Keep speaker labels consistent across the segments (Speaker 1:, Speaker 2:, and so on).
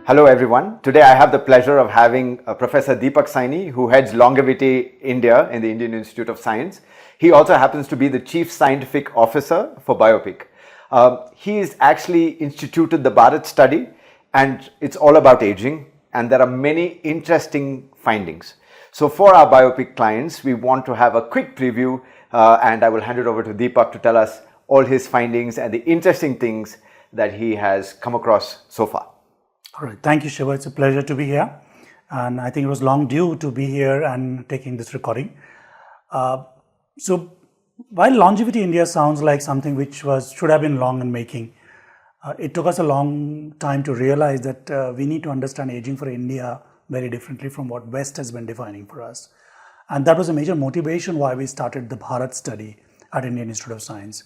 Speaker 1: Hello everyone. Today I have the pleasure of having Professor Deepak Saini, who heads Longevity India in the Indian Institute of Science. He also happens to be the Chief Scientific Officer for Biopeak. He's actually instituted the BHARAT Study, and it's all about aging, and there are many interesting findings. So for our Biopeak clients, we want to have a quick preview, and I will hand it over to Deepak to tell us all his findings and the interesting things that he has come across so far.
Speaker 2: All right. Thank you, Shiva. It's a pleasure to be here. And I think it was long due to be here and taking this recording. So while Longevity India sounds like something which should have been long in making, it took us a long time to realize that we need to understand aging for India very differently from what West has been defining for us. And that was a major motivation why we started the BHARAT study at Indian Institute of Science.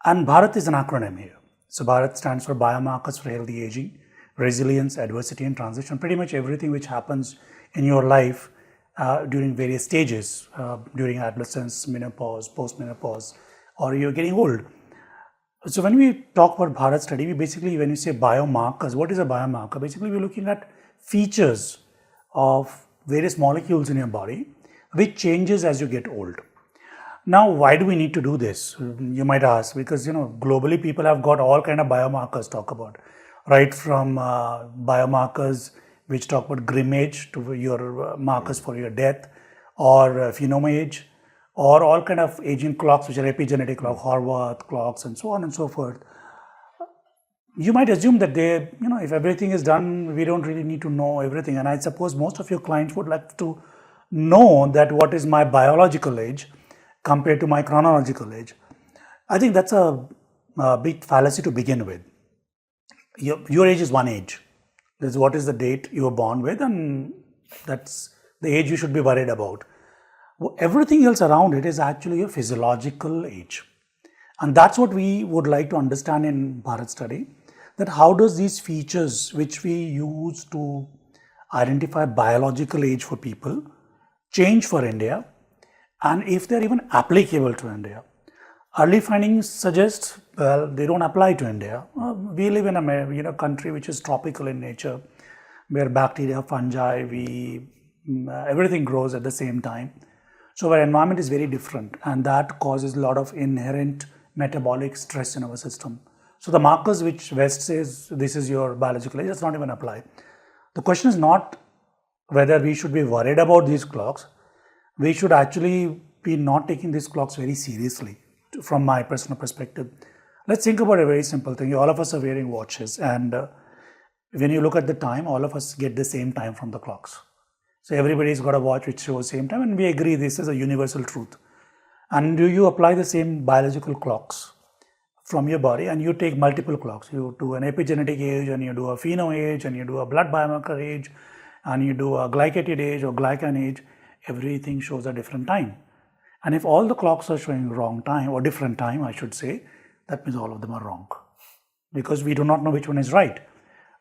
Speaker 2: And BHARAT is an acronym here. So BHARAT stands for Biomarkers for Healthy Aging, Resilience, Adversity and Transition. Pretty much everything which happens in your life during various stages, during adolescence, menopause, postmenopause, or you're getting old. So when we talk about BHARAT study, we basically, when we say biomarkers, what is a biomarker? Basically, we're looking at features of various molecules in your body which changes as you get old. Now, why do we need to do this? You might ask, because globally people have got all kind of biomarkers to talk about, right from biomarkers which talk about grimage to your markers for your death, or PhenoAge, or all kind of aging clocks which are epigenetic, like Horvath clocks and so on and so forth. You might assume that if everything is done, we don't really need to know everything. And I suppose most of your clients would like to know that what is my biological age compared to my chronological age. I think that's a big fallacy to begin with. Your age is one age. That's what is the date you were born with, and that's the age you should be worried about. Everything else around it is actually your physiological age. And that's what we would like to understand in BHARAT study, that how does these features which we use to identify biological age for people change for India, and if they're even applicable to India. Early findings suggest, well, they don't apply to India. We live in a country which is tropical in nature, where bacteria, fungi, everything grows at the same time. So our environment is very different, and that causes a lot of inherent metabolic stress in our system. So the markers which West says this is your biological age, does not even apply. The question is not whether we should be worried about these clocks. We should actually be not taking these clocks very seriously. From my personal perspective, let's think about a very simple thing. All of us are wearing watches, and when you look at the time, all of us get the same time from the clocks. So everybody's got a watch which shows same time, and we agree this is a universal truth. And do you apply the same biological clocks from your body, and you take multiple clocks? You do an epigenetic age, and you do a PhenoAge, and you do a blood biomarker age, and you do a glycated age or glycan age. Everything shows a different time. And if all the clocks are showing wrong time, or different time, I should say, that means all of them are wrong, because we do not know which one is right.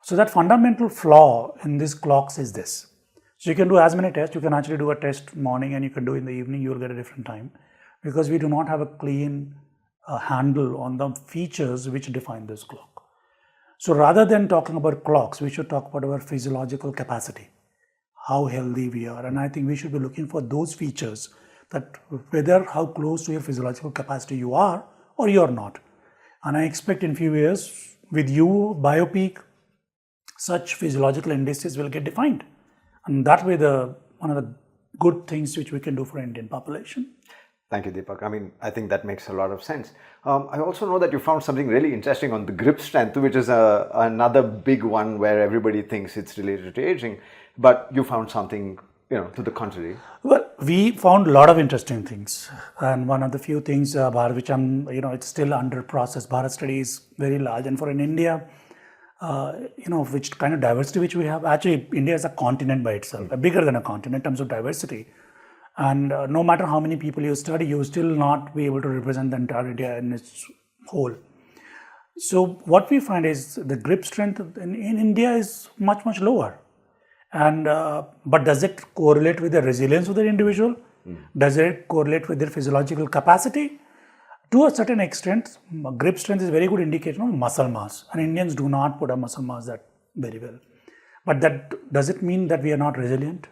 Speaker 2: So that fundamental flaw in these clocks is this. So you can do as many tests. You can actually do a test morning, and you can do in the evening, you will get a different time, because we do not have a clean handle on the features which define this clock. So rather than talking about clocks, we should talk about our physiological capacity, how healthy we are. And I think we should be looking for those features, that whether how close to your physiological capacity you are or you're not. And I expect in few years with you, Biopeak, such physiological indices will get defined. And that way one of the good things which we can do for Indian population.
Speaker 1: Thank you, Deepak. I think that makes a lot of sense. I also know that you found something really interesting on the grip strength, which is another big one where everybody thinks it's related to aging, but you found something to the contrary.
Speaker 2: Well, we found a lot of interesting things, and one of the few things which it's still under process. BHARAT study is very large, and for in India, which kind of diversity which we have. Actually, India is a continent by itself, bigger than a continent in terms of diversity. And no matter how many people you study, you will still not be able to represent the entire India in its whole. So what we find is the grip strength in India is much, much lower. And but does it correlate with the resilience of the individual? Does it correlate with their physiological capacity? To a certain extent, grip strength is a very good indication of muscle mass, and Indians do not put a muscle mass that very well. But does it mean that we are not resilient?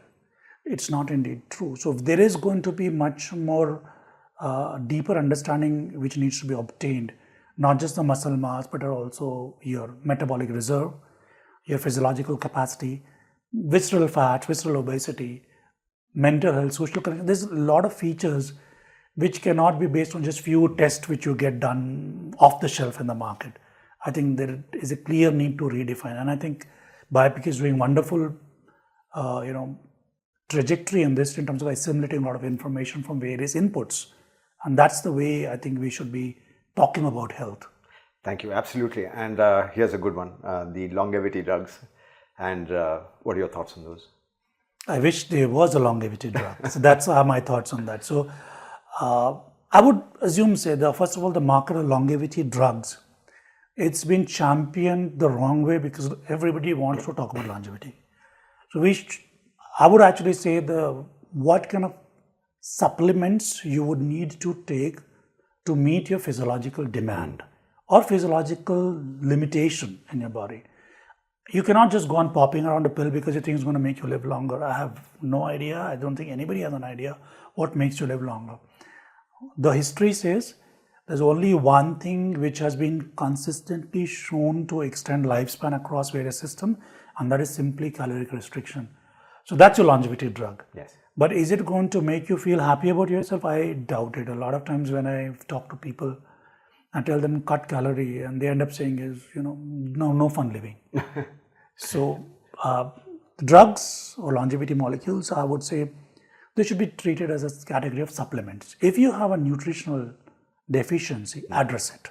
Speaker 2: It's not indeed true. So there is going to be much more deeper understanding which needs to be obtained, not just the muscle mass, but also your metabolic reserve, your physiological capacity, visceral fat, visceral obesity, mental health, social connection. There's a lot of features which cannot be based on just few tests which you get done off the shelf in the market. I think there is a clear need to redefine, and I think Biopeak is doing wonderful, trajectory in this in terms of assimilating a lot of information from various inputs, and that's the way I think we should be talking about health.
Speaker 1: Thank you, absolutely. And here's a good one: the longevity drugs. And what are your thoughts on those?
Speaker 2: I wish there was a longevity drug. So that's my thoughts on that. So I would assume, first of all, the market of longevity drugs, it's been championed the wrong way because everybody wants to talk about longevity. So I would actually say what kind of supplements you would need to take to meet your physiological demand or physiological limitation in your body. You cannot just go on popping around a pill because you think it's going to make you live longer. I have no idea. I don't think anybody has an idea what makes you live longer. The history says there's only one thing which has been consistently shown to extend lifespan across various systems, and that is simply caloric restriction. So that's your longevity drug.
Speaker 1: Yes.
Speaker 2: But is it going to make you feel happy about yourself? I doubt it. A lot of times when I talk to people, I tell them cut calorie, and they end up saying is, no fun living. So drugs or longevity molecules, I would say they should be treated as a category of supplements. If you have a nutritional deficiency, address it.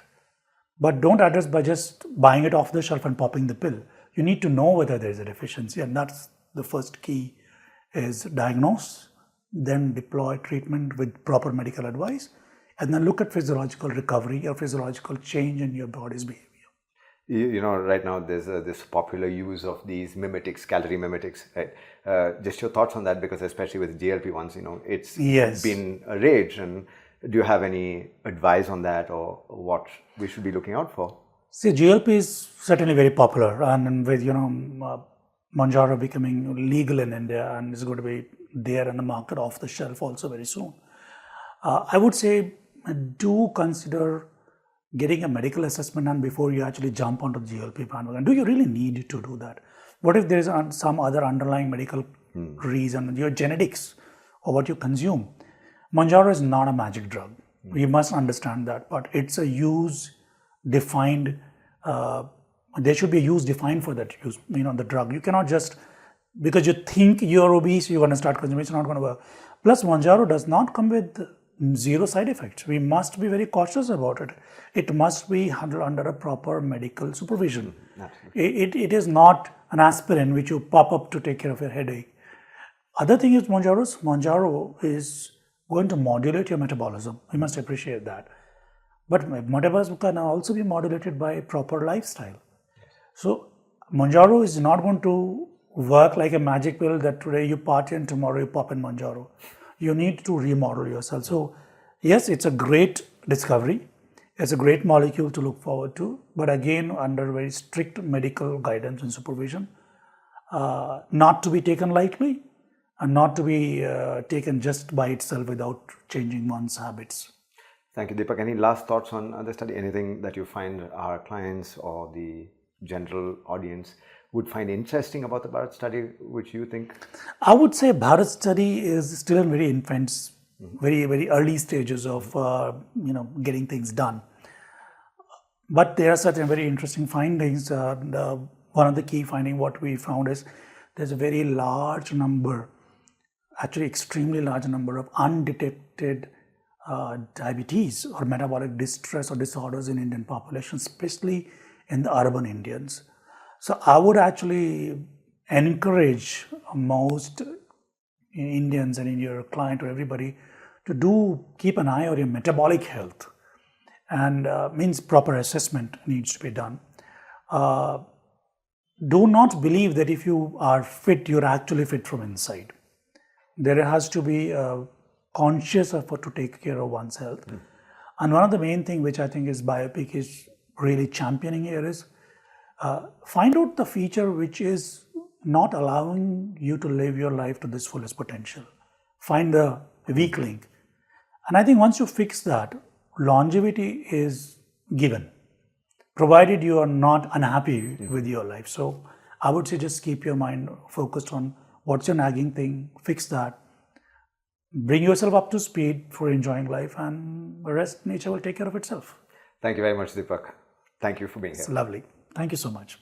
Speaker 2: But don't address by just buying it off the shelf and popping the pill. You need to know whether there is a deficiency, and that's the first key, is diagnose, then deploy treatment with proper medical advice, and then look at physiological recovery or physiological change in your body's behavior.
Speaker 1: Right now there's this popular use of these mimetics, calorie mimetics, right? Just your thoughts on that, because especially with GLP-1s, it's been a rage. And do you have any advice on that, or what we should be looking out for?
Speaker 2: See, GLP is certainly very popular, and with Mounjaro becoming legal in India and is going to be there in the market off the shelf also very soon. I would say do consider getting a medical assessment done before you actually jump onto the GLP bandwagon. Do you really need to do that? What if there is some other underlying medical reason, your genetics or what you consume? Mounjaro is not a magic drug. We must understand that, but it's a use defined. There should be a use defined for that use. The drug. You cannot just because you think you're obese, you're going to start consuming. It's not going to work. Plus, Mounjaro does not come with zero side effects. We must be very cautious about it. It must be handled under a proper medical supervision. It is not an aspirin which you pop up to take care of your headache. Other thing is Mounjaro is going to modulate your metabolism. We must appreciate that. But metabolism can also be modulated by proper lifestyle. So Mounjaro is not going to work like a magic pill that today you party and tomorrow you pop in Mounjaro. You need to remodel yourself. So yes, it's a great discovery. It's a great molecule to look forward to, but again, under very strict medical guidance and supervision, not to be taken lightly and not to be taken just by itself without changing one's habits.
Speaker 1: Thank you, Deepak. Any last thoughts on the study? Anything that you find our clients or the general audience would find interesting about the Bharat study, which you think?
Speaker 2: I would say Bharat study is still in very infant, very, very early stages of getting things done. But there are certain very interesting findings. One of the key findings, what we found is there's a very large number, actually extremely large number of undetected diabetes or metabolic distress or disorders in Indian population, especially in the urban Indians. So I would actually encourage most Indians and in your client or everybody to keep an eye on your metabolic health, and means proper assessment needs to be done. Do not believe that if you are fit, you're actually fit from inside. There has to be a conscious effort to take care of one's health. And one of the main things which I think is Biopeak is really championing here is find out the feature which is not allowing you to live your life to this fullest potential. Find the weak link. And I think once you fix that, longevity is given, provided you are not unhappy with your life. So I would say just keep your mind focused on what's your nagging thing, fix that, bring yourself up to speed for enjoying life, and the rest, nature will take care of itself.
Speaker 1: Thank you very much, Deepak. Thank you for being here.
Speaker 2: It's lovely. Thank you so much.